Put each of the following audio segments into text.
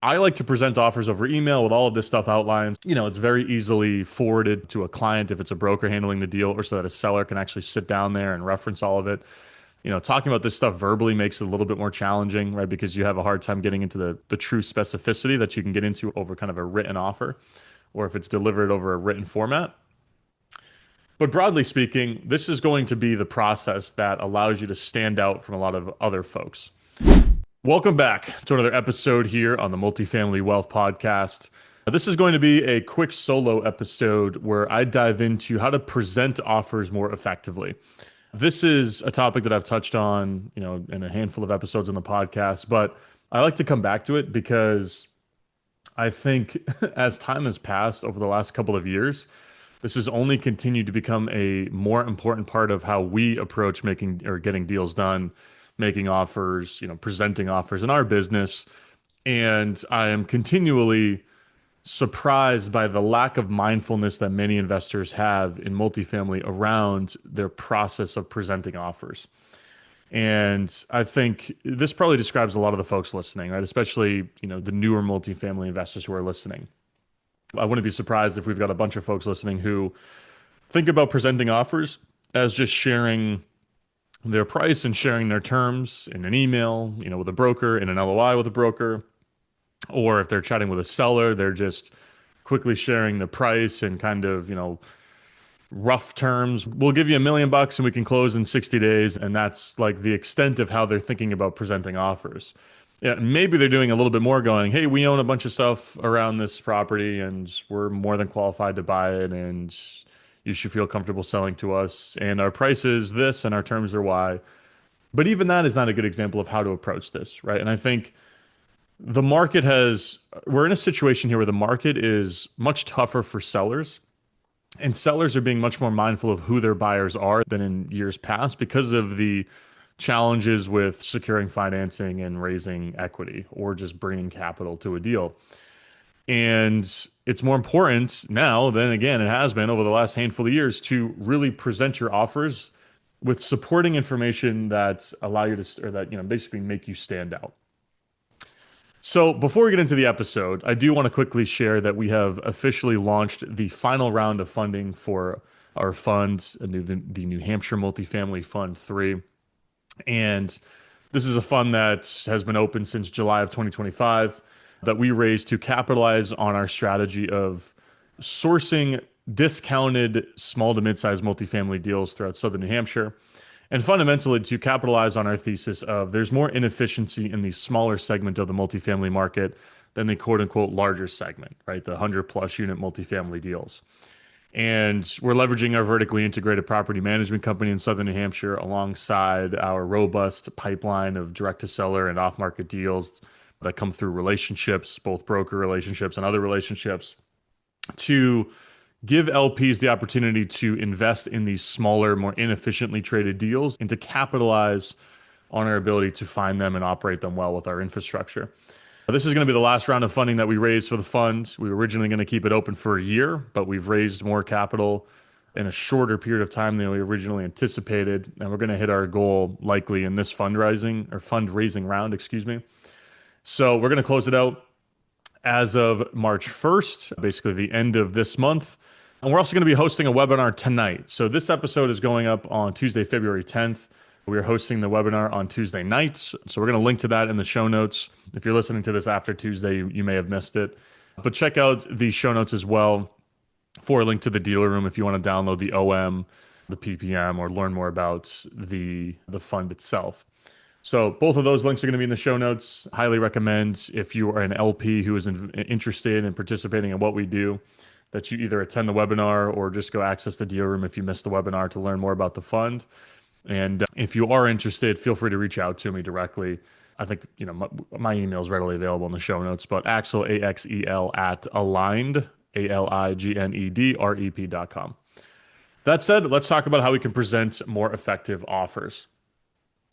I like to present offers over email with all of this stuff outlined. It's very easily forwarded to a client if it's a broker handling the deal, or so that a seller can actually sit down there and reference all of it. Talking about this stuff verbally makes it a little bit more challenging, right? Because you have a hard time getting into the true specificity that you can get into over kind of a written offer, or if it's delivered over a written format. But broadly speaking, this is going to be the process that allows you to stand out from a lot of other folks. Welcome back to another episode here on the Multifamily Wealth Podcast. This is going to be a quick solo episode where I dive into how to present offers more effectively. This is a topic that I've touched on, in a handful of episodes on the podcast, but I like to come back to it because I think as time has passed over the last couple of years, this has only continued to become a more important part of how we approach making or getting deals done, making offers, presenting offers in our business. And I am continually surprised by the lack of mindfulness that many investors have in multifamily around their process of presenting offers. And I think this probably describes a lot of the folks listening, right? Especially, the newer multifamily investors who are listening. I wouldn't be surprised if we've got a bunch of folks listening who think about presenting offers as just sharing their price and sharing their terms in an email, with a broker, in an LOI with a broker, or if they're chatting with a seller, they're just quickly sharing the price and kind of, rough terms. We'll give you $1 million and we can close in 60 days. And that's like the extent of how they're thinking about presenting offers. Yeah, maybe they're doing a little bit more going, hey, we own a bunch of stuff around this property and we're more than qualified to buy it and you should feel comfortable selling to us. And our price is this and our terms are Y. But even that is not a good example of how to approach this, right? And I think we're in a situation here where the market is much tougher for sellers, and sellers are being much more mindful of who their buyers are than in years past because of the challenges with securing financing and raising equity or just bringing capital to a deal. And it's more important now than again it has been over the last handful of years to really present your offers with supporting information that allow you to, or that, basically make you stand out. So before we get into the episode, I do want to quickly share that we have officially launched the final round of funding for our fund, the New Hampshire Multifamily Fund III. And this is a fund that has been open since July of 2025 that we raised to capitalize on our strategy of sourcing discounted small to mid-sized multifamily deals throughout southern New Hampshire, and fundamentally to capitalize on our thesis of there's more inefficiency in the smaller segment of the multifamily market than the quote unquote larger segment, right? The 100+ unit multifamily deals. And we're leveraging our vertically integrated property management company in southern New Hampshire alongside our robust pipeline of direct to seller and off market deals that come through relationships, both broker relationships and other relationships, to give LPs the opportunity to invest in these smaller, more inefficiently traded deals and to capitalize on our ability to find them and operate them well with our infrastructure. This is going to be the last round of funding that we raised for the fund. We were originally going to keep it open for a year, but we've raised more capital in a shorter period of time than we originally anticipated. And we're going to hit our goal likely in this fundraising round, excuse me. So we're going to close it out as of March 1st, basically the end of this month. And we're also going to be hosting a webinar tonight. So this episode is going up on Tuesday, February 10th. We are hosting the webinar on Tuesday nights. So we're going to link to that in the show notes. If you're listening to this after Tuesday, you may have missed it. But check out the show notes as well for a link to the dealer room if you want to download the OM, the PPM, or learn more about the fund itself. So both of those links are going to be in the show notes. Highly recommend if you are an LP who is interested in participating in what we do, that you either attend the webinar or just go access the dealer room if you missed the webinar to learn more about the fund. And if you are interested, feel free to reach out to me directly. I think, my email is readily available in the show notes, but Axel, AXEL at aligned, ALIGNEDREP.com. That said, let's talk about how we can present more effective offers.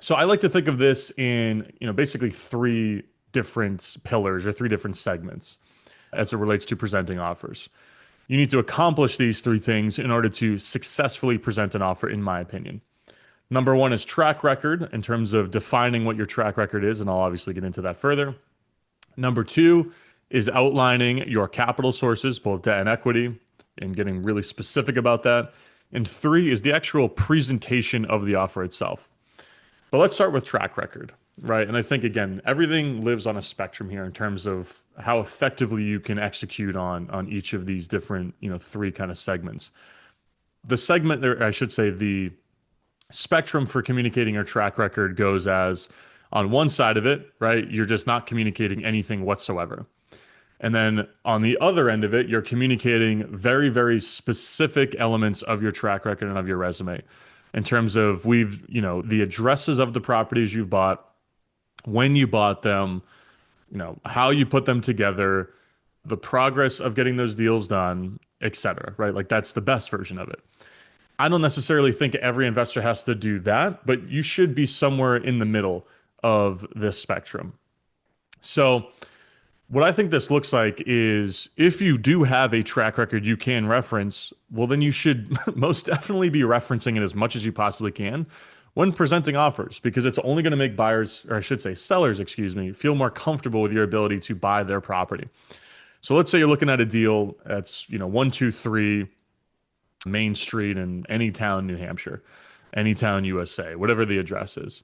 So I like to think of this in, basically three different pillars or three different segments as it relates to presenting offers. You need to accomplish these three things in order to successfully present an offer, in my opinion. Number one is track record in terms of defining what your track record is, and I'll obviously get into that further. Number two is outlining your capital sources, both debt and equity, and getting really specific about that. And three is the actual presentation of the offer itself. But let's start with track record, right? And I think again, everything lives on a spectrum here in terms of how effectively you can execute on each of these different, three kind of segments. The segment, or I should say, the spectrum for communicating your track record goes as on one side of it, right? You're just not communicating anything whatsoever. And then on the other end of it, you're communicating very, very specific elements of your track record and of your resume in terms of the addresses of the properties you've bought, when you bought them, how you put them together, the progress of getting those deals done, et cetera, right? Like that's the best version of it. I don't necessarily think every investor has to do that, but you should be somewhere in the middle of this spectrum. So, what I think this looks like is if you do have a track record you can reference, well, then you should most definitely be referencing it as much as you possibly can when presenting offers, because it's only going to make buyers, or I should say sellers, excuse me, feel more comfortable with your ability to buy their property. So let's say you're looking at a deal that's, 123 Main Street in Anytown, New Hampshire, Anytown, USA, whatever the address is.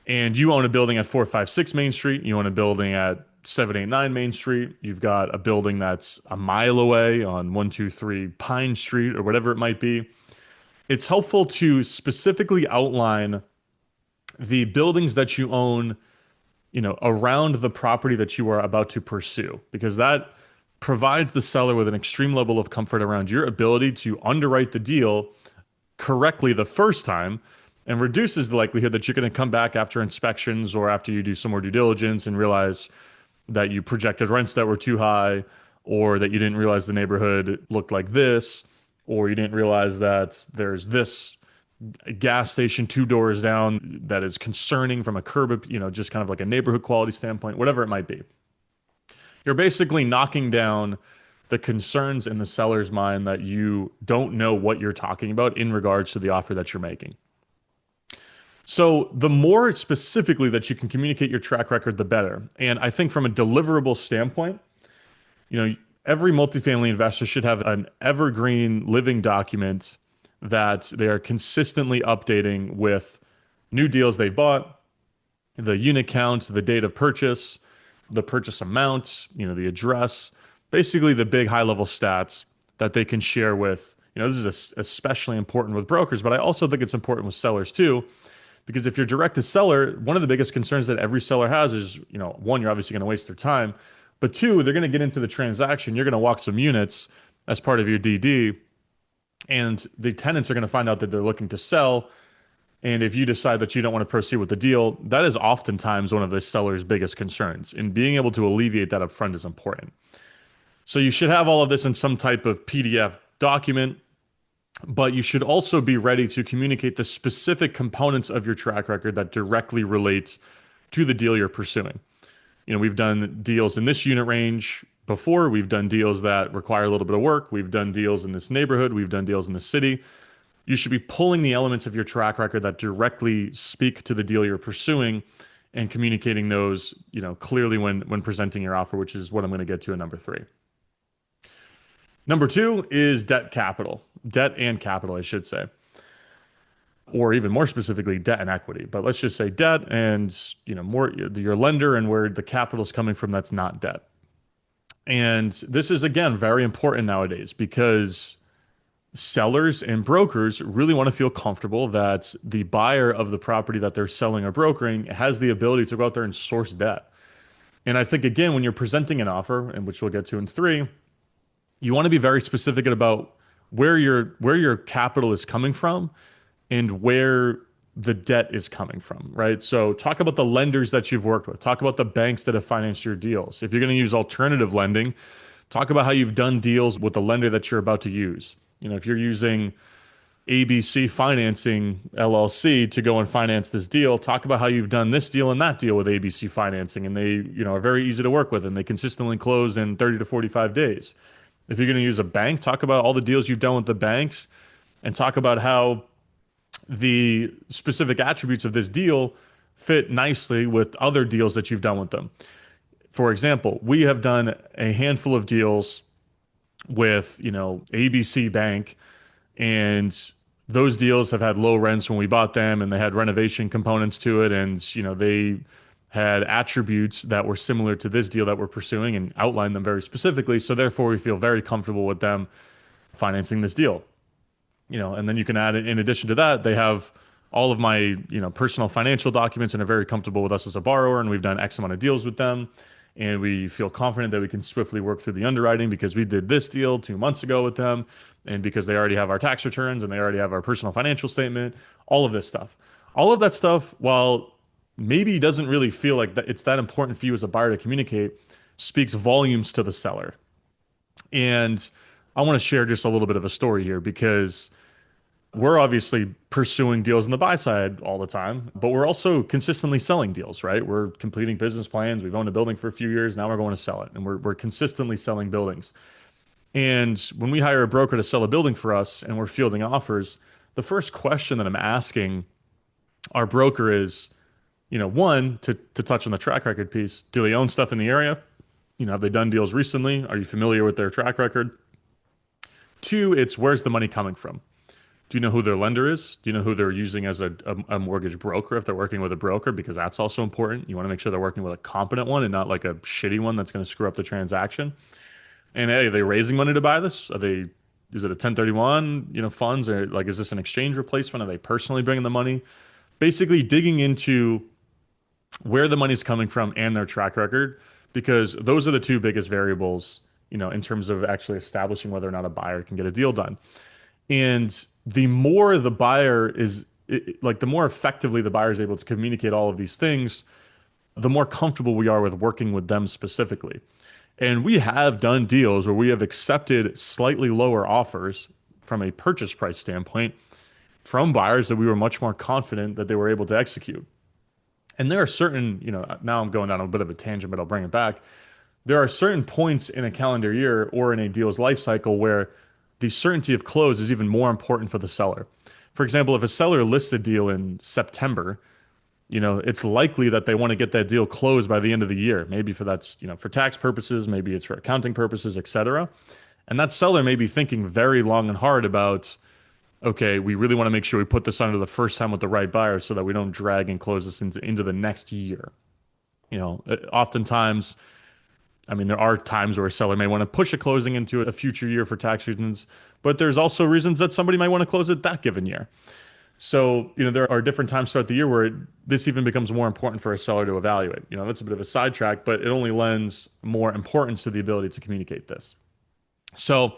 And you own a building at 456 Main Street, you own a building at 789 Main Street, you've got a building that's a mile away on 123 Pine Street or whatever it might be. It's helpful to specifically outline the buildings that you own, around the property that you are about to pursue, because that provides the seller with an extreme level of comfort around your ability to underwrite the deal correctly the first time and reduces the likelihood that you're going to come back after inspections or after you do some more due diligence and realize that you projected rents that were too high, or that you didn't realize the neighborhood looked like this, or you didn't realize that there's this gas station 2 doors down that is concerning from a curb, just kind of like a neighborhood quality standpoint, whatever it might be. You're basically knocking down the concerns in the seller's mind that you don't know what you're talking about in regards to the offer that you're making. So the more specifically that you can communicate your track record, the better. And I think from a deliverable standpoint, every multifamily investor should have an evergreen living document that they are consistently updating with new deals they bought, the unit count, the date of purchase, the purchase amount, the address, basically the big high level stats that they can share with, this is especially important with brokers, but I also think it's important with sellers too, because if you're direct to seller, one of the biggest concerns that every seller has is, one, you're obviously going to waste their time, but two, they're going to get into the transaction. You're going to walk some units as part of your DD, and the tenants are going to find out that they're looking to sell. And if you decide that you don't want to proceed with the deal, that is oftentimes one of the seller's biggest concerns. And being able to alleviate that up front is important. So you should have all of this in some type of PDF document, but you should also be ready to communicate the specific components of your track record that directly relate to the deal you're pursuing. We've done deals in this unit range before. We've done deals that require a little bit of work. We've done deals in this neighborhood. We've done deals in the city. You should be pulling the elements of your track record that directly speak to the deal you're pursuing and communicating those, clearly when presenting your offer, which is what I'm going to get to in number three. Number two is debt and capital, I should say, or even more specifically, debt and equity. But let's just say debt and, more your lender and where the capital is coming from that's not debt. And this is, again, very important nowadays because sellers and brokers really want to feel comfortable that the buyer of the property that they're selling or brokering has the ability to go out there and source debt. And I think, again, when you're presenting an offer, and which we'll get to in three, you want to be very specific about where your capital is coming from and where the debt is coming from, right? So talk about the lenders that you've worked with. Talk about the banks that have financed your deals. If you're going to use alternative lending, talk about how you've done deals with the lender that you're about to use. If you're using ABC Financing LLC to go and finance this deal, talk about how you've done this deal and that deal with ABC Financing, and they, are very easy to work with, and they consistently close in 30 to 45 days. If you're going to use a bank, talk about all the deals you've done with the banks, and talk about how the specific attributes of this deal fit nicely with other deals that you've done with them. For example, we have done a handful of deals with, ABC Bank, and those deals have had low rents when we bought them, and they had renovation components to it, and they had attributes that were similar to this deal that we're pursuing and outlined them very specifically. So therefore, we feel very comfortable with them financing this deal. And then you can add in addition to that, they have all of my, personal financial documents and are very comfortable with us as a borrower. And we've done X amount of deals with them. And we feel confident that we can swiftly work through the underwriting because we did this deal 2 months ago with them. And because they already have our tax returns and they already have our personal financial statement, all of this stuff. All of that stuff, while maybe doesn't really feel like that it's that important for you as a buyer to communicate, speaks volumes to the seller. And I want to share just a little bit of a story here because we're obviously pursuing deals on the buy side all the time, but we're also consistently selling deals, right? We're completing business plans. We've owned a building for a few years. Now we're going to sell it. And we're consistently selling buildings. And when we hire a broker to sell a building for us and we're fielding offers, the first question that I'm asking our broker is, one, to touch on the track record piece, do they own stuff in the area? Have they done deals recently? Are you familiar with their track record? Two, it's where's the money coming from? Do you know who their lender is? Do you know who they're using as a mortgage broker if they're working with a broker? Because that's also important. You want to make sure they're working with a competent one and not like a shitty one that's going to screw up the transaction. And hey, are they raising money to buy this? Is it a 1031, funds, or like is this an exchange replacement? Are they personally bringing the money? Basically digging into where the money's coming from and their track record, because those are the two biggest variables, in terms of actually establishing whether or not a buyer can get a deal done. And the more the buyer is like the more effectively the buyer is able to communicate all of these things, the more comfortable we are with working with them specifically. And we have done deals where we have accepted slightly lower offers from a purchase price standpoint from buyers that we were much more confident that they were able to execute. And there are certain, now I'm going down a bit of a tangent, but I'll bring it back. There are certain points in a calendar year or in a deal's life cycle where the certainty of close is even more important for the seller. For example, if a seller lists a deal in September, it's likely that they want to get that deal closed by the end of the year. Maybe for that's, for tax purposes, maybe it's for accounting purposes, et cetera. And that seller may be thinking very long and hard about, okay, we really want to make sure we put this under the first time with the right buyer so that we don't drag and close this into the next year. Oftentimes, I mean, there are times where a seller may want to push a closing into a future year for tax reasons, but there's also reasons that somebody might want to close it that given year. So, there are different times throughout the year where this even becomes more important for a seller to evaluate. That's a bit of a sidetrack, but it only lends more importance to the ability to communicate this. So,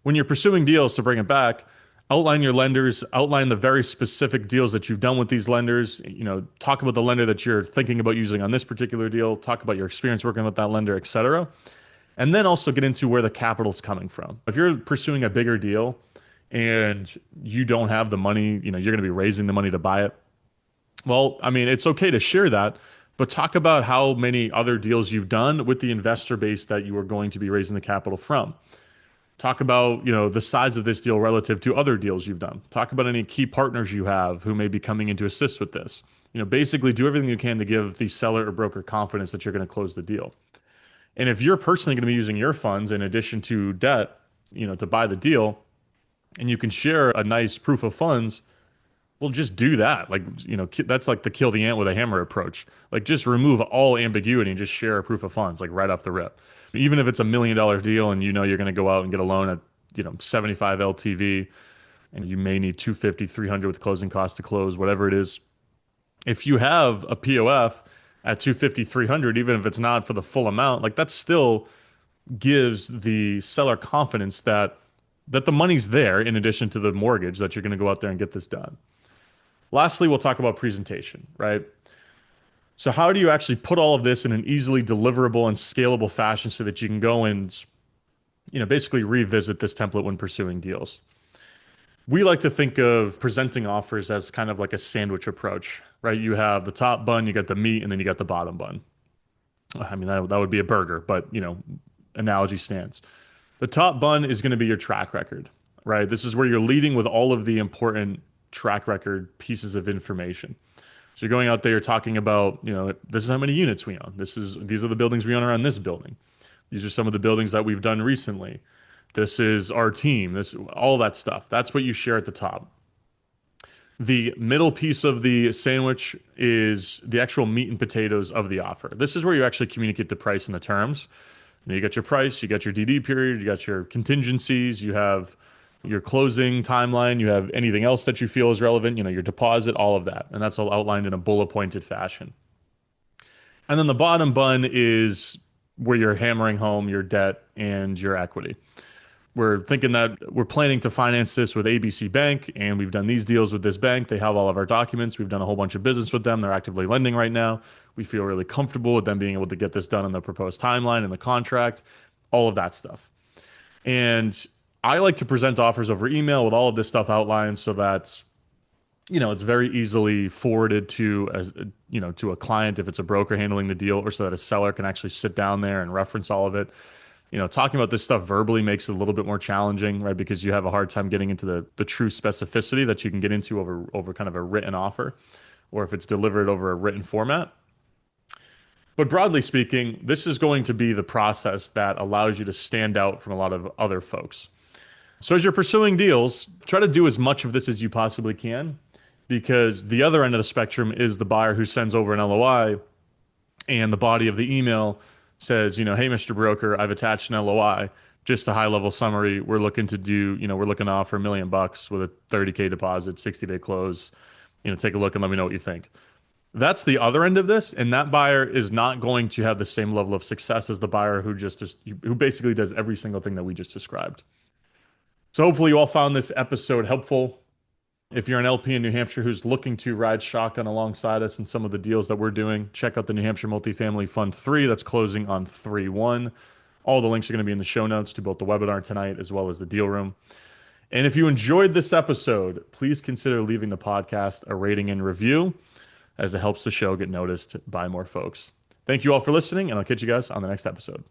when you're pursuing deals, to bring it back, outline your lenders, outline the very specific deals that you've done with these lenders, talk about the lender that you're thinking about using on this particular deal, talk about your experience working with that lender, et cetera. And then also get into where the capital's coming from. If you're pursuing a bigger deal and you don't have the money, you're going to be raising the money to buy it. Well, I mean, it's okay to share that, but talk about how many other deals you've done with the investor base that you are going to be raising the capital from. Talk about, the size of this deal relative to other deals you've done. Talk about any key partners you have who may be coming in to assist with this. Basically do everything you can to give the seller or broker confidence that you're going to close the deal. And if you're personally going to be using your funds in addition to debt, to buy the deal, and you can share a nice proof of funds, well, just do that. Like, that's like the kill the ant with a hammer approach. Like, just remove all ambiguity and just share a proof of funds, like right off the rip. Even if it's $1 million deal and you're going to go out and get a loan at, 75 LTV, and you may need 250, 300 with closing costs to close, whatever it is. If you have a POF at 250, 300, even if it's not for the full amount, like that still gives the seller confidence that the money's there in addition to the mortgage that you're going to go out there and get this done. Lastly, we'll talk about presentation, right? So how do you actually put all of this in an easily deliverable and scalable fashion so that you can go and, basically revisit this template when pursuing deals? We like to think of presenting offers as kind of like a sandwich approach, right? You have the top bun, you got the meat, and then you got the bottom bun. I mean, that would be a burger, but, analogy stands. The top bun is going to be your track record, right? This is where you're leading with all of the important track record pieces of information. So you're going out there, you're talking about, this is how many units we own. These are the buildings we own around this building. These are some of the buildings that we've done recently. This is our team. This all that stuff. That's what you share at the top. The middle piece of the sandwich is the actual meat and potatoes of the offer. This is where you actually communicate the price and the terms. You got your price, you got your DD period, you got your contingencies, you have your closing timeline, you have anything else that you feel is relevant, your deposit, all of that. And that's all outlined in a bullet pointed fashion. And then the bottom bun is where you're hammering home your debt and your equity. We're thinking that we're planning to finance this with ABC Bank, and we've done these deals with this bank. They have all of our documents. We've done a whole bunch of business with them. They're actively lending right now. We feel really comfortable with them being able to get this done in the proposed timeline and the contract, all of that stuff. And I like to present offers over email with all of this stuff outlined so that it's very easily forwarded to to a client if it's a broker handling the deal, or so that a seller can actually sit down there and reference all of it. Talking about this stuff verbally makes it a little bit more challenging, right? Because you have a hard time getting into the true specificity that you can get into over kind of a written offer, or if it's delivered over a written format. But broadly speaking, this is going to be the process that allows you to stand out from a lot of other folks. So as you're pursuing deals, try to do as much of this as you possibly can, because the other end of the spectrum is the buyer who sends over an LOI and the body of the email says, hey, Mr. Broker, I've attached an LOI, just a high level summary. We're looking to we're looking to offer $1 million with a 30K deposit, 60-day close. Take a look and let me know what you think. That's the other end of this, and that buyer is not going to have the same level of success as the buyer who basically does every single thing that we just described. So hopefully you all found this episode helpful. If you're an LP in New Hampshire who's looking to ride shotgun alongside us in some of the deals that we're doing, check out the New Hampshire Multifamily Fund III that's closing on 3/1. All the links are going to be in the show notes to both the webinar tonight as well as the deal room. And if you enjoyed this episode, please consider leaving the podcast a rating and review, as it helps the show get noticed by more folks. Thank you all for listening, and I'll catch you guys on the next episode.